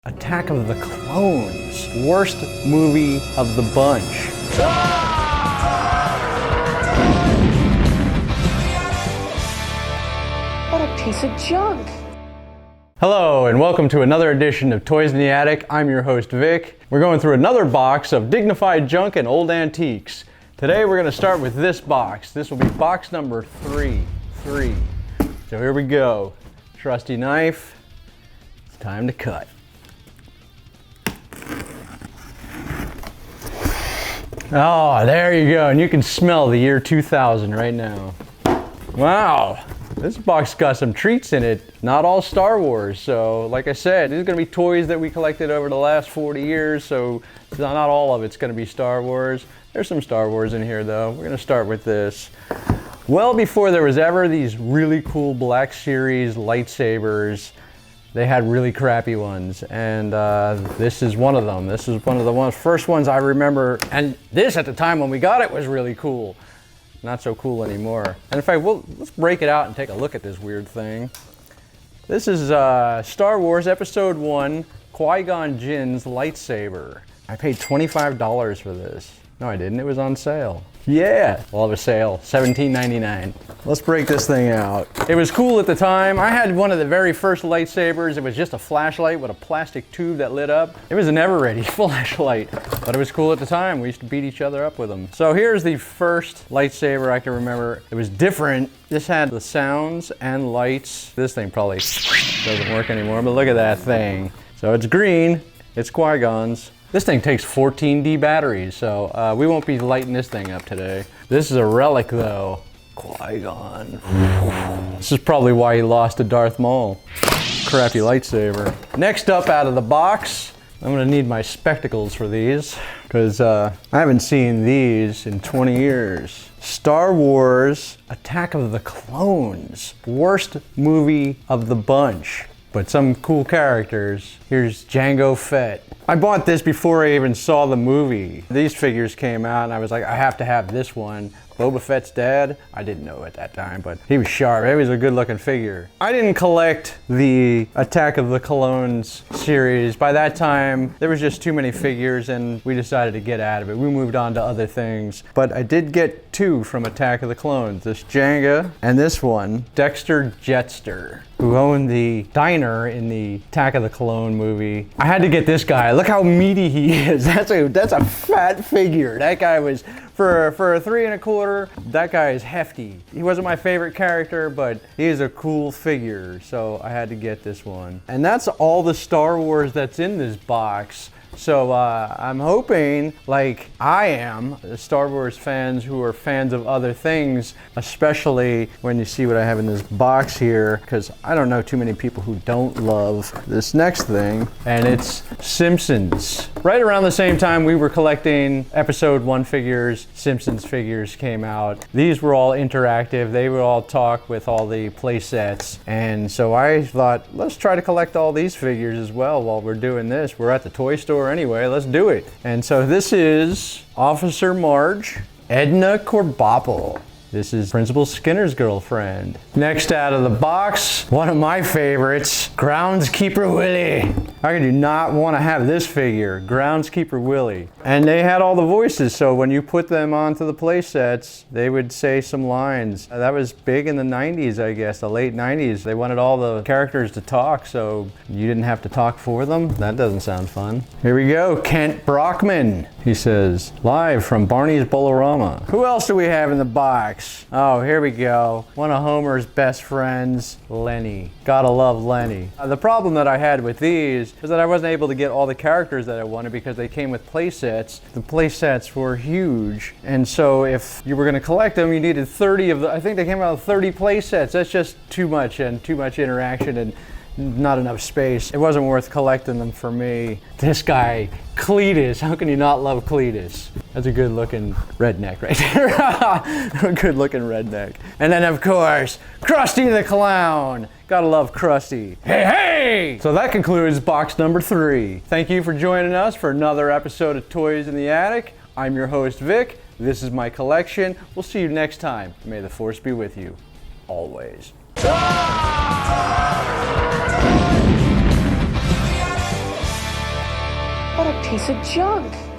Attack of the Clones. Worst movie of the bunch. What a piece of junk. Hello and welcome to another edition of Toys in the Attic. I'm your host Vic. We're going through another box of dignified junk and old antiques. Today we're going to start with this box. This will be box number three. So here we go. Trusty knife. It's time to cut. Oh, there you go. And you can smell the year 2000 right now. Wow. This box got some treats in it. Not all Star Wars. So, like I said, these are going to be toys that we collected over the last 40 years. So, not all of it's going to be Star Wars. There's some Star Wars in here, though. We're going to start with this. Well, before there was ever these really cool Black Series lightsabers, they had really crappy ones, and this is one of them. This is one of the first ones I remember, and this at the time when we got it was really cool. Not so cool anymore. And in fact, let's break it out and take a look at this weird thing. This is Star Wars Episode 1, Qui-Gon Jinn's lightsaber. I paid $25 for this. No, I didn't. It was on sale. Yeah, we'll have a sale, $17.99. Let's break this thing out. It was cool at the time. I had one of the very first lightsabers. It was just a flashlight with a plastic tube that lit up. It was an ever-ready flashlight, but it was cool at the time. We used to beat each other up with them. So here's the first lightsaber I can remember. It was different. This had the sounds and lights. This thing probably doesn't work anymore, but look at that thing. So it's green. It's Qui-Gon's. This thing takes 14D batteries, so we won't be lighting this thing up today. This is a relic though. Qui-Gon. This is probably why he lost to Darth Maul. Crappy lightsaber. Next up out of the box, I'm gonna need my spectacles for these, because I haven't seen these in 20 years. Star Wars Attack of the Clones. Worst movie of the bunch, but some cool characters. Here's Jango Fett. I bought this before I even saw the movie. These figures came out and I was like, I have to have this one. Boba Fett's dad, I didn't know at that time, but he was sharp. He was a good looking figure. I didn't collect the Attack of the Clones series. By that time, there was just too many figures and we decided to get out of it. We moved on to other things. But I did get two from Attack of the Clones. This Jango and this one, Dexter Jetster, who owned the diner in the Attack of the Clone movie. I had to get this guy. Look how meaty he is. That's a fat figure. That guy was, for a 3 1/4, that guy is hefty. He wasn't my favorite character, but he is a cool figure, so I had to get this one. And that's all the Star Wars that's in this box. So I'm hoping, like I am, the Star Wars fans who are fans of other things, especially when you see what I have in this box here, because I don't know too many people who don't love this next thing, and it's Simpsons. Right around the same time we were collecting Episode 1 figures, Simpsons figures came out. These were all interactive. They would all talk with all the play sets, and so I thought, let's try to collect all these figures as well while we're doing this. We're at the toy store anyway, let's do it. And so this is Officer Marge, Edna Krabappel. This is Principal Skinner's girlfriend. Next out of the box, one of my favorites, Groundskeeper Willie. I do not want to have this figure, Groundskeeper Willie. And they had all the voices, so when you put them onto the play sets, they would say some lines. That was big in the 90s, I guess, the late 90s. They wanted all the characters to talk, so you didn't have to talk for them. That doesn't sound fun. Here we go, Kent Brockman, he says, live from Barney's Bolorama. Who else do we have in the box? Oh, here we go. One of Homer's best friends, Lenny. Gotta love Lenny. The problem that I had with these is that I wasn't able to get all the characters that I wanted because they came with play sets. The play sets were huge, and so if you were going to collect them, you needed 30 of them. I think they came out with 30 play sets. That's just too much and too much interaction and not enough space. It wasn't worth collecting them for me. This guy, Cletus, how can you not love Cletus? That's a good looking redneck right there. A good looking redneck. And then of course, Krusty the Clown. Gotta love Krusty. Hey, hey! So that concludes box number 3. Thank you for joining us for another episode of Toys in the Attic. I'm your host, Vic. This is my collection. We'll see you next time. May the force be with you. Always. What a piece of junk.